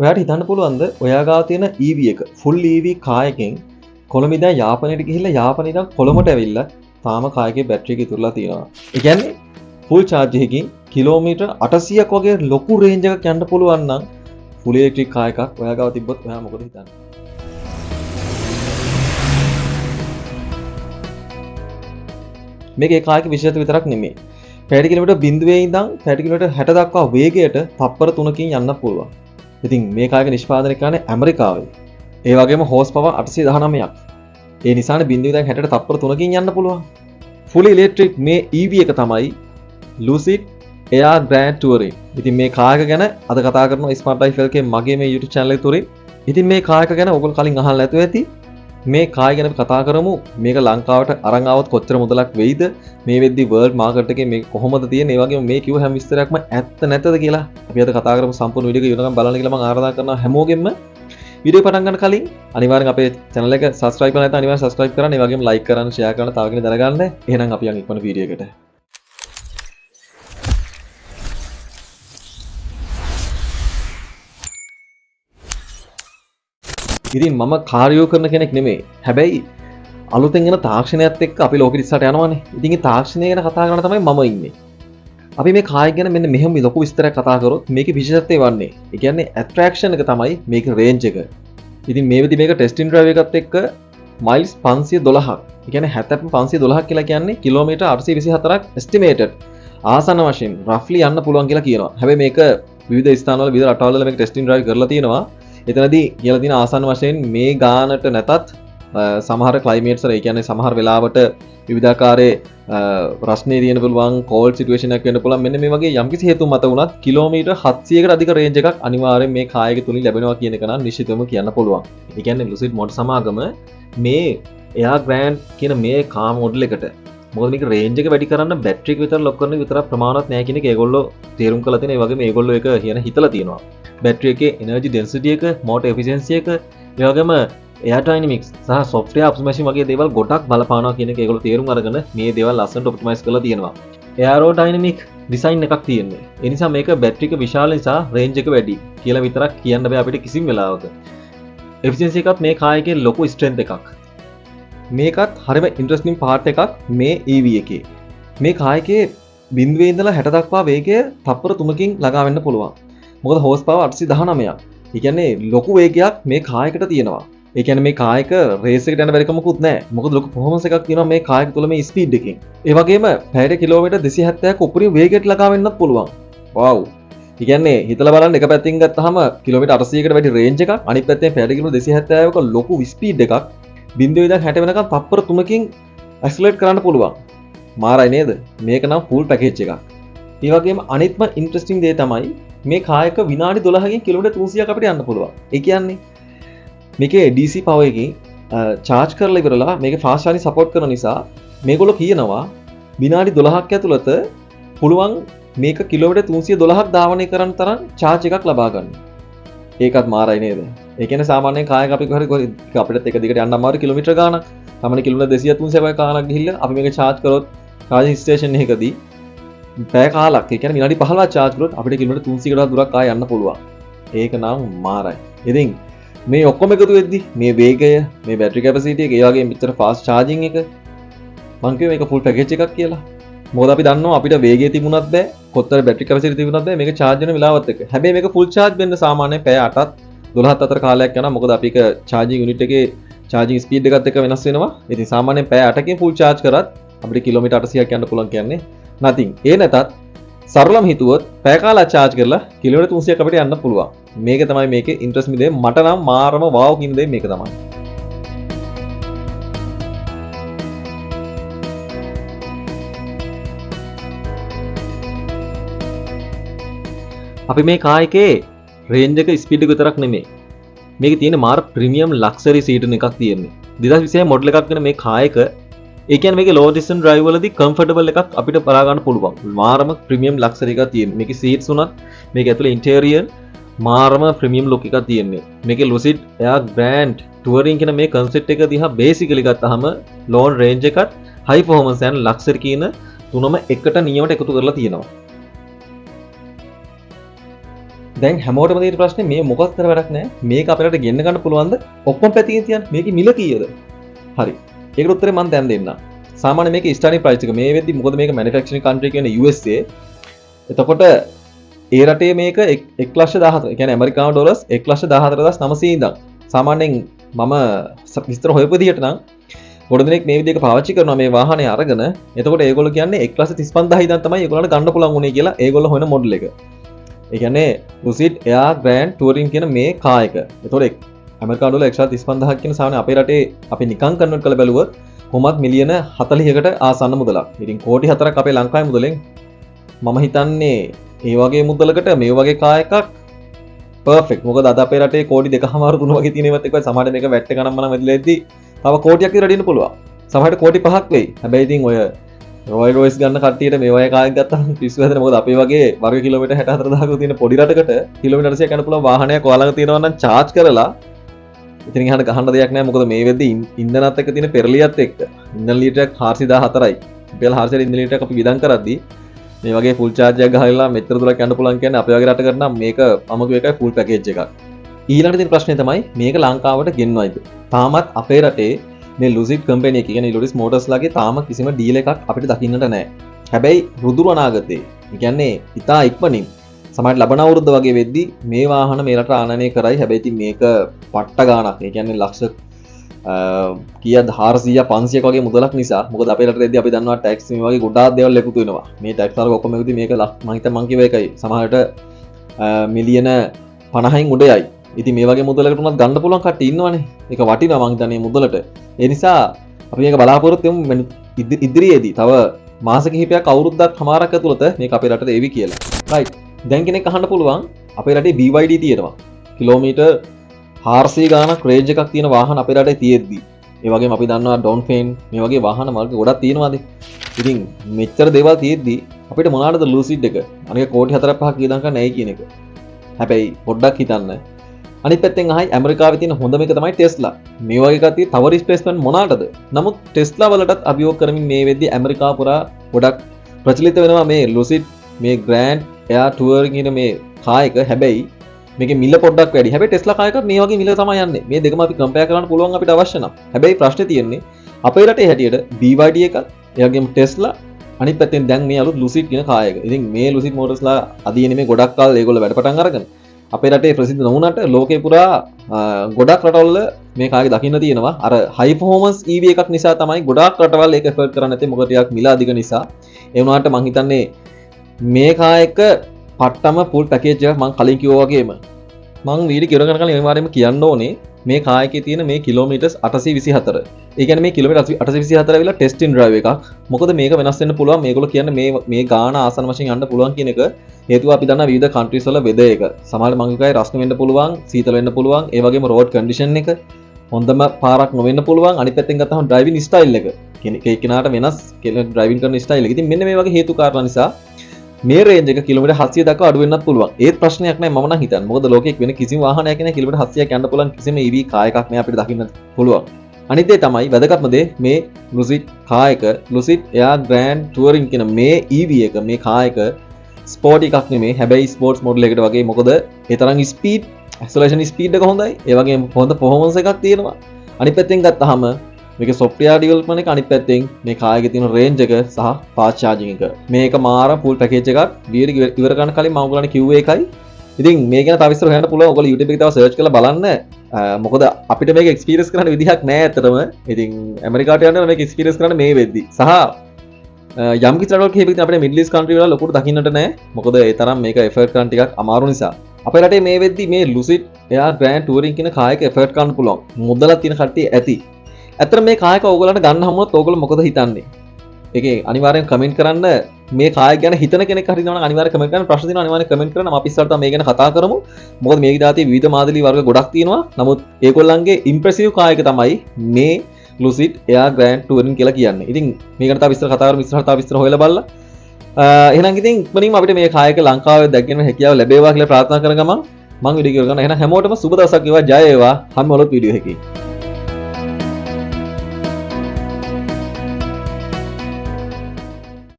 ඔයාට හිතන්න පුළුවන්ද ඔයා ගාව තියෙන EV එක ෆුල් EV කායකින් කොළඹ ඉඳන් යාපනයට ගිහිල්ලා යාපනයේ ඉඳන් කොළඹට ඇවිල්ලා තාම කායකේ බැටරි එක ඉතුරුලා තියෙනවා. ඒ කියන්නේ ෆුල් charge එකකින් කිලෝමීටර් 800ක් වගේ ලොකු රේන්ජ් එකක් යන්න පුළුවන් නම් ෆුල් ඉලෙක්ට්‍රික් කාර් එකක් ඔයා ගාව තිබ්බොත් ඔයා මොකද හිතන්නේ? මේක ඒ කාර් එකේ විශේෂත්වය විතරක් නෙමෙයි. පැයට කිලෝමීටර් 0 ඉඳන් පැයට කිලෝමීටර් 60 දක්වා වේගයට තප්පර 3කින් යන්න පුළුවන්. ඉතින් මේ කාර් එක නිෂ්පාදනය කරන්නේ ඇමරිකාවේ. ඒ වගේම හෝස් පවර් 819ක්. ඒ නිසානේ 0 ඉඳන් 60ට තප්පර 3කින් යන්න පුළුවන්. ෆුල් ඉලෙක්ට්‍රික් මේ EV එක තමයි Lucid Air Grand Touring. ඉතින් මේ කාර් එක ගැන අද කතා කරනවා Smart Life LK මගේ මේ YouTube channel එක තුරින්. ඉතින් මේ කාර් එක ගැන ඔයගොල්ලෝ කලින් අහලා නැතුව ඇති. මේ කාර් ගැන කතා කරමු. මේක ලංකාවට අරන් ආවොත් කොච්චර මුදලක් වෙයිද? මේ වෙද්දි world market එකේ මේක කොහොමද තියෙන්නේ? ඒ වගේම මේ කිව්ව හැම විස්තරයක්ම ඇත්ත නැතද කියලා අපි අද කතා කරමු. සම්පූර්ණ වීඩියෝ එක යොනකම් බලන්න කියලා මම ආරාධනා කරනවා හැමෝගෙම. වීඩියෝ පටන් ගන්න කලින් අනිවාර්යෙන් අපේ channel එක subscribe කරලා නැත්නම් අනිවාර්යෙන් subscribe කරන්න. ඒ වගේම like කරන්න, share කරන්න, තව කෙනෙක් දැනගන්න. එහෙනම් අපි යන් ඉක්මන වීඩියෝ එකට. ඉතින් මම කාර්යෝ කරන කෙනෙක් නෙමෙයි. හැබැයි අලුතෙන් එන තාක්ෂණයත් එක්ක අපි ලෝකෙ ඉස්සරහට යනවානේ. ඉතින් ඒ තාක්ෂණය ගැන කතා කරන තමයි මම ඉන්නේ. අපි මේ කාර් ගැන මෙන්න මෙහෙම ලොකු විස්තරයක් කතා කරොත් මේකේ විශේෂත්වය වන්නේ. ඒ කියන්නේ ඇට්‍රැක්ෂන් එක තමයි මේකේ රේන්ජ් එක. ඉතින් මේ වෙදි මේක ටෙස්ටින් ඩ්‍රයිව් එකත් එක්ක මයිල්ස් 512ක්. ඒ කියන්නේ 7512ක් කියලා කියන්නේ කිලෝමීටර් 824ක් එස්ටිමේටඩ්. ආසන්න වශයෙන් රෆ්ලි යන්න පුළුවන් කියලා කියනවා. හැබැයි මේක විවිධ ස්ථානවල විවිධ රටවල මේක ටෙස්ටින් ඩ්‍රයිව් කරලා තියෙනවා. එතනදී කියලා තියෙන ආසන්න වශයෙන් මේ ගානට නැතත් සමහර ක්ලයිමේට්ස් වල ඒ කියන්නේ සමහර වෙලාවට විවිධාකාරයේ රස්නේ තියෙන පුළුවන් කෝල්ඩ් සිටුේෂන් එකක් වෙන්න පුළුවන් මෙන්න මේ වගේ යම්කිසි හේතු මත වුණත් කිලෝමීටර් 700කට අධික රේන්ජ් එකක් අනිවාර්යෙන් මේ කාර් එක තුලින් ලැබෙනවා කියන එක නම් නිශ්චිතවම කියන්න පුළුවන්. ඒ කියන්නේ Lucid Motor සමාගම මේ Air Grand කියන මේ කාර් මොඩල් එකට මොකද මේක රේන්ජ් එක වැඩි කරන්න බැටරි එක විතර ලොක් කරන විතර ප්‍රමාණවත් නැහැ කියන එක ඒගොල්ලෝ තේරුම් කරලා තියෙනවා. ඒ වගේම ඒගොල්ලෝ ඒක කියන හිතලා තියෙනවා. බැටරි එකේ එනර්ජි ඩෙන්සිටි එක, මෝටර් එෆිෂියන්සි එක, ඒ වගේම එයාර් ඩයිනමික්ස් සහ සොෆ්ට්වෙයාර් ඔප්ටිමයිසේෂන් වගේ දේවල් ගොඩක් බලපානවා කියන එක ඒගොල්ලෝ තේරුම් අරගෙන මේ දේවල් ලස්සනට ඔප්ටිමයිස් කරලා තියෙනවා. එයාරෝ ඩයිනමික් ඩිසයින් එකක් තියෙන්නේ. ඒ නිසා මේක බැටරි එක විශාල නිසා රේන්ජ් එක වැඩි කියලා විතරක් කියන්න බෑ අපිට කිසිම වෙලාවක. එෆිෂියන්සි එකත් මේ කාර් එකේ ලොකු ස්ට්‍රෙන්ත් එකක්. මේකත් හරිම ඉන්ට්‍රස්ටිං පාර්ට් එකක් මේ EV එකේ. මේ කාර් එකේ 0 ඉඳලා 60 දක්වා වේගය තප්පර 3කින් ළඟා වෙන්න පුළුවන්. මොකද හෝස් පවර් 819ක්. ඒ කියන්නේ ලොකු වේගයක් මේ කාර් එකට තියෙනවා. ඒ කියන්නේ මේ කාර් එක රේස් එකට යන බැරිකමකුත් නැහැ. මොකද ලොකු පර්ෆෝමන්ස් එකක් තියෙනවා මේ කාර් එක තුල මේ ස්පීඩ් එකකින්. ඒ වගේම පැයට කිලෝමීටර් 270ක් උපරිම වේගයට ළඟා වෙන්නත් පුළුවන්. වව්. ඒ කියන්නේ හිතලා බලන්න එක පැත්තකින් ගත්තාම කිලෝමීටර් 800කට වැඩි රේන්ජ් එකක් අනිත් පැත්තෙන් පැයට කිලෝමීටර් 270ක ලොකු ස්පීඩ් එකක් 0 ඉඳන් 60 වෙනකම් තප්පර 3කින් ඇක්සලරේට් කරන්න පුළුවන්. මාරයි නේද? මේක නම් ෆුල් පැකේජ් එකක්. ඒ වගේම අනිත්ම ඉන්ට්‍රස්ටිං දේ තමයි මේ කාර් එක විනාඩි 12කින් කිලෝමීටර් 300ක් අපිට යන්න පුළුවන්. ඒ කියන්නේ මේකේ DC power එකකින් charge කරලා ඉවරලා මේකේ fast charging support කරන නිසා මේගොල්ලෝ කියනවා විනාඩි 12ක් ඇතුළත පුළුවන් මේක කිලෝමීටර් 312ක් ධාවනය කරන්න තරම් charge එකක් ලබා ගන්න. ඒකත් මාරයි නේද? ඒ කියන්නේ සාමාන්‍යයෙන් කාර් එක අපි අපිට එක දිගට යන්න අමාරු කිලෝමීටර් ගාණක්. සාමාන්‍ය කිලෝමීටර් 200 300 ගාණක් ගිහිල්ලා අපි මේක charge කරොත් charging station එකකදී පැය කාලක් ඒ කියන්නේ විනාඩි 15ක් charge කරොත් අපිට කිලෝමීටර් 300කට දුරක් ආය යන්න පුළුවන්. ඒක නම් මාරයි. ඉතින් මේ ඔක්කොම එකතු වෙද්දි මේ වේගය, මේ බැටරි කැපැසිටි එක, ඒ වගේම මෙච්චර ෆාස්ට් charging එක මං කියුවේ මේක ෆුල් පැකේජ් එකක් කියලා. මොකද අපි දන්නවා අපිට වේගය තිබුණත් බෑ, කොතර බැටරි කැපැසිටි තිබුණත් බෑ මේක charge වෙන වෙලාවත් එක්ක. හැබැයි මේක ෆුල් charge වෙන්න සාමාන්‍යයෙන් පැය 8ත් 12ත් අතර කාලයක් යනවා. මොකද අපි එක charging unit එකේ charging speed එකත් එක්ක වෙනස් වෙනවා. ඉතින් සාමාන්‍යයෙන් පැය 8කින් ෆුල් charge කරත් අපිට කිලෝමීටර් 800ක් යන්න පුළුවන් කියන්නේ nothing. ඒ නැතත් සරලම හිතුවොත් පැය කාලයක් charge කරලා කිලෝමීටර් 300ක් අපිට යන්න පුළුවන්. මේක තමයි මේකේ ඉන්ට්‍රස්ටිං දේ. මට නම් මාරම වාව් කියන දේ මේක තමයි. අපි මේ කාර් එකේ රේන්ජ් එක ස්පීඩ් එක විතරක් නෙමෙයි. මේකේ තියෙන මාර ප්‍රීමියම් ලක්සරි සීටන් එකක් තියෙන්නේ. 2026 මොඩල් එකක් වෙන මේ කාර් එක ඒ කියන්නේ මේකේ ලෝ ඩිස්ටන්ස් ඩ්‍රයිව් වලදී කම්ෆර්ටබල් එකක් අපිට බලා ගන්න පුළුවන්. මාරම ප්‍රීමියම් ලක්සරි එකක් තියෙන්නේ. මේකේ සීට්ස් උනත් මේක ඇතුලේ ඉන්ටීරියර් මාරම ප්‍රීමියම් ලුක් එකක් තියෙන්නේ. මේකේ Lucid Air Grand Touring කියන මේ කන්සෙප්ට් එක දිහා බේසිකලි ගත්තාම ලෝන් රේන්ජ් එකත් හයි පර්ෆෝමන්ස් and ලක්සරි කියන තුනම එකට නියමට එකතු කරලා තියෙනවා. දැන් හැමෝටම තියෙන ප්‍රශ්නේ මේ මොකක් කර වැඩක් නැහැ. මේක අපිට ගෙන්න ගන්න පුළුවන්ද? ඔක්කොම පැතියෙන් තියන්න. මේකේ මිල කීයද? හරි. ඒකට උත්තරේ මම දැන් දෙන්නම්. සාමාන්‍ය මේකේ ස්ටාර්ටින් ප්‍රයිස් එක මේ වෙද්දි මොකද මේක මැනුෆැක්චරින් කන්ට්‍රි කියන USA. එතකොට ඒ රටේ මේක 1,14,000. ඒ කියන්නේ ඇමරිකානු ඩොලර්ස් 1,14,900 ඉඳන්. සාමාන්‍යයෙන් මම විස්තර හොයපු විදිහට නම් ගොඩ දෙනෙක් මේ විදිහට පාවිච්චි කරනවා මේ වාහනේ අරගෙන. එතකොට ඒගොල්ලෝ කියන්නේ 1,35,000 ඉඳන් තමයි ඒගොල්ලන්ට ගන්න පුළුවන් උනේ කියලා ඒගොල්ලෝ හොයන මොඩල් එක. ඒ කියන්නේ Lucid Air Grand Touring කියන මේ කාර් එක. එතකොට ඇමරිකානු ඩොලර් 1,35,000 කියන සාමාන්‍ය අපේ රටේ අපි නිකන් කන්වර්ට් කරලා බැලුවොත් කොහොමත් මිලියන 40කට ආසන්න මුදලක්. ඉතින් කෝටි 4ක් අපේ ලංකාවේ මුදලෙන් මම හිතන්නේ ඒ වගේ මුදලකට මේ වගේ කාර් එකක් පර්ෆෙක්ට්. මොකද අද අපේ රටේ කෝටි 2.5 3 වගේ තියෙනවත් එක්ක සමහරට මේක වැට් එක ගණන් මනම් වැදලා ඉද්දි තව කෝටියක් විතර දෙන්න පුළුවන්. සමහරට කෝටි 5ක් වෙයි. හැබැයි ඉතින් ඔය රොයල් රොයිස් ගන්න කට්ටියට මේ වගේ කාර් එකක් ගත්තාම පිස්සු හැදෙන. මොකද අපේ වගේ වර්ග කිලෝමීටර් 64,000ක තියෙන පොඩි රටකට කිලෝමීටර් 100ක් යන පුළුවන් වාහනයක් ඔයාලඟ තියෙනවා නම් charge කරලා ඉතින් එහාට ගහන්න දෙයක් නැහැ. මොකද මේ වෙද්දි ඉන්ධනත් එක්ක තියෙන පෙරලියත් එක්ක ඉන්ධන ලීටරයක් 414යි. රුපියල් 400 ඉන්ධන ලීටරයක් අපි විදන් කරද්දී මේ වගේ ෆුල් චාර්ජ් එකක් ගහලා මෙච්චර දුරක් යන්න පුළුවන් කියන්නේ අපේ වගේ රටකට නම් මේක අමු එකයි ෆුල් පැකේජ් එකක්. ඊළඟට තියෙන ප්‍රශ්නේ තමයි මේක ලංකාවට ගෙන්වයිද? තාමත් අපේ රටේ මේ Lucid කම්පැනි එක කියන්නේ Lucid Motors ලාගේ තාම කිසිම ඩීල් එකක් අපිට දකින්නට නැහැ. හැබැයි රුදුරු අනාගතේ, ඒ කියන්නේ ඉතා ඉක්මනින් සමහරට ලබන අවුරුද්ද වගේ වෙද්දි මේ වාහන මේ රටට ආනයනය කරයි. හැබැයි ඉතින් මේක පට්ට ගාණක්. ඒ කියන්නේ ලක්ෂ කීයද 400 500ක වගේ මුදලක් නිසා. මොකද අපේ රටේ දෙද්දි අපි දන්නවා ටැක්ස් මේ වගේ ගොඩාක් දේවල් එකතු වෙනවා. මේ ටැක්ස් වල ඔක්කොම එකතු මේක මම හිතා මං කිව්ව එකයි. සමහරට මිලියන 50න් උඩයයි. ඉතින් මේ වගේ මුදලකට උනත් ගන්න පුළුවන් කට්ටිය ඉන්නවනේ. ඒක වටිනවා මං හිතන්නේ මුදලට. ඒ නිසා අපි මේක බලාපොරොත්තු වෙමු ඉදිරියේදී තව මාස කිහිපයක් අවුරුද්දක් හමාරක් ඇතුළත මේක අපේ රටට එවි කියලා. රයිට්. දැන් කෙනෙක් අහන්න පුළුවන් අපේ රටේ BYD තියෙනවා. කිලෝමීටර් 400 ගානක් රේන්ජ් එකක් තියෙන වාහන අපේ රටේ තියෙද්දි. ඒ වගේම අපි දන්නවා ඩොන්ෆෙන් මේ වගේ වාහන මාර්ග ගොඩක් තියෙනවාද? ඉතින් මෙච්චර දේවල් තියෙද්දි අපිට මොනවාටද Lucid එක? අනික කෝටි 4-5ක් වියදම් කරන්න නැහැ කියන එක. හැබැයි පොඩ්ඩක් හිතන්න. අනිත් පැත්තෙන් අහයි ඇමරිකාවේ තියෙන හොඳම එක තමයි ටෙස්ලා. මේ වගේ කතිය තව රිප්ලේස්මන්ට් මොනකටද? නමුත් ටෙස්ලා වලටත් අභියෝග කරමින් මේ වෙද්දි ඇමරිකාව පුරා ගොඩක් ප්‍රචලිත වෙනවා මේ Lucid මේ Grand Air Touring කියන මේ කාර් එක. හැබැයි මේකේ මිල පොඩ්ඩක් වැඩි. හැබැයි ටෙස්ලා කාර් එකත් මේ වගේ මිල තමයි යන්නේ. මේ දෙකම අපි කම්පෙයාර් කරන්න පුළුවන් අපිට අවශ්‍ය නම්. හැබැයි ප්‍රශ්නේ තියෙන්නේ අපේ රටේ හැටියට BYD එකත් ඒ වගේම ටෙස්ලා අනිත් පැත්තෙන් දැන් මේ අලුත් Lucid කියන කාර් එක. ඉතින් මේ Lucid Motors ලා අදියේ මේ ගොඩක් කාල ඒගොල්ලෝ වැඩ පටන් අරගෙන අපේ රටේ ප්‍රසිද්ධ නොවුනට ලෝකේ පුරා ගොඩක් රටවල මේ කාර් එක දකින්න තියෙනවා. අර හයි පර්ෆෝමන්ස් EV එකක් නිසා තමයි ගොඩක් රටවල් ඒක එෆර්ට් කරන්නේ නැත්තේ. මොකද ටිකක් මිල අධික නිසා. ඒ වුණාට මං හිතන්නේ මේ කාර් එක පට්ටම ෆුල් පැකේජ් එකක්. මං කලින් කිව්වා වගේම මං වීඩියෝ කරන කලින් අනිවාර්යයෙන්ම කියන්න ඕනේ මේ කාර් එකේ තියෙන මේ කිලෝමීටර්ස් 824. ඒ කියන්නේ මේ කිලෝමීටර් 824 ඇවිල්ලා ටෙස්ටින් ඩ්‍රයිව් එකක්. මොකද මේක වෙනස් වෙන්න පුළුවන්. මේගොල්ලෝ කියන්නේ මේ ගාන ආසන වශයෙන් යන්න පුළුවන් කියන එක හේතුව අපි දන්නා විවිධ කන්ට්‍රීස් වල වෙදර් එක. සමහර මංගිකයි රස්න වෙන්න පුළුවන්, සීතල වෙන්න පුළුවන්. ඒ වගේම රෝඩ් කන්ඩිෂන් එක හොඳම පාරක් නොවෙන්න පුළුවන්. අනිත් පැත්තෙන් ගත්තහම ඩ්‍රයිවිං ස්ටයිල් එක. කෙනාට වෙනස් ඩ්‍රයිවිං කරන ස්ටයිල් එක. ඉතින් මෙන්න මේ වගේ හේතු කාරණා නිසා මේ රේන්ජ් එක කිලෝමීටර් 700 දක්වා අඩු වෙන්නත් පුළුවන්. ඒත් ප්‍රශ්නයක් නෑ මම නම් හිතන්නේ. මොකද ලෝකෙක වෙන කිසිම වාහනයක් නෑ කිලෝමීටර් 700ක් යන්න පුළුවන් කිසිම EV කාර් එකක් නෑ අපිට දකින්න පුළුවන්. අනිත් දේ තමයි වැදගත්ම දේ මේ Lucid කාර් එක Lucid Air Grand Touring කියන මේ EV එක මේ කාර් එක ස්පෝර්ට් එකක් නෙමෙයි. හැබැයි ස්පෝර්ට්ස් මොඩල් එකකට වගේ. මොකද ඒ තරම් ස්පීඩ් ඇක්සලරේෂන් ස්පීඩ් එක හොඳයි. ඒ වගේම හොඳ පර්ෆෝමන්ස් එකක් තියෙනවා. අනිත් පැත්තෙන් ගත්තාම මේක software development එක අනිත් පැත්තෙන් මේ කාර් එකේ තියෙන range එක සහ fast charging එක. මේක මාර full package එකක්. වීඩියෝ ඉවර කරන්න කලින් මම ඔයගොල්ලන්ට කිව්වේ ඒකයි. ඉතින් මේ ගැන තව විස්තර හොයන්න පුළුවන්. ඔයගොල්ලෝ YouTube එකේ තව search කරලා බලන්න. මොකද අපිට මේක experience කරන්න විදිහක් නැහැ ඇත්තටම. ඉතින් ඇමරිකාට යන්න මේක experience කරන්න මේ වෙද්දි. සහ යම් කිසි රටවල් කිහිපයක අපිට මිඩල් ඊස්ට් කන්ට්‍රි වල ලොකුට දකින්නට නැහැ. මොකද ඒ තරම් මේක එෆර්ට් කරන්න ටිකක් අමාරු නිසා. අපේ රටේ මේ වෙද්දි මේ Lucid Air Grand Touring කියන කාර් එක එෆර්ට් කරන්න පුළුවන්. මුදලක් තියෙන කට්ටිය ඇති. ඇත්තට මේ කාර් එක ඕගොල්ලන්ට ගන්න හම්බුනොත් ඕගොල්ලෝ මොකද හිතන්නේ? ඒකේ අනිවාර්යෙන් කමෙන්ට් කරන්න. මේ කාර් ගැන හිතන කෙනෙක් හරි ඉන්නවනම් අනිවාර්යෙන් කමෙන්ට් කරන්න. ප්‍රශ්න තියෙනවා අනිවාර්යෙන් කමෙන්ට් කරන්න. අපි ඉස්සරහට මේ ගැන කතා කරමු. මොකද මේ විදිහට විවිධ මාදලි වර්ග ගොඩක් තියෙනවා. නමුත් ඒගොල්ලන්ගේ ඉම්ප්‍රෙසිව් කාර් එක තමයි මේ Lucid Air Grand Touring කියලා කියන්නේ. ඉතින් මේකට තව විස්තර කතා කරමු. ඉස්සරහට තව විස්තර හොයලා බලලා. එහෙනම් ඉතින් ඉක්මනින්ම අපිට මේ කාර් එක ලංකාවේ දැක්ගෙන හැකියාව ලැබේවා කියලා ප්‍රාර්ථනා කරන ගමන් මම වීඩියෝ කරන. එහෙනම් හැමෝටම සුබ දවසක් වේවා. ජය වේවා. හැමෝලොත් වීඩියෝ එකේ